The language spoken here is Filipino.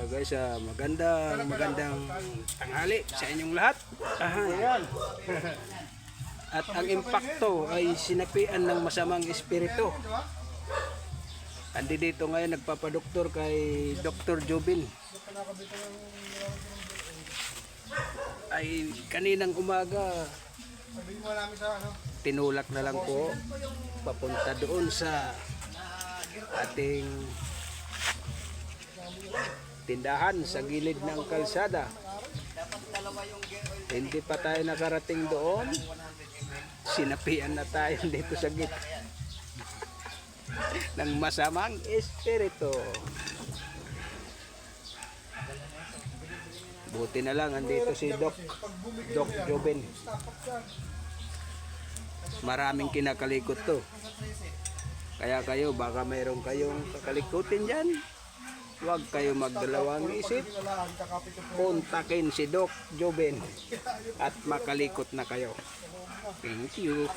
Guys, magandang tanghali sa inyong lahat. At ang impakto ay sinapian ng masamang espiritu. Andi dito ngayon nagpapadoktor kay Dr. Jobin. Ay kaninang umaga tinulak na lang po papunta doon sa ating tindahan sa gilid ng kalsada. Hindi pa tayo nakarating doon, sinapian na tayo dito sa gitna ng masamang espiritu. Buti na lang andito si Doc Jobin. Maraming kinakalikot to. Kaya kayo, baka mayroon kayong kakalikutin dyan, huwag kayo magdalawang isip. Kontakin si Doc Jobin at makalikot na kayo. Thank you.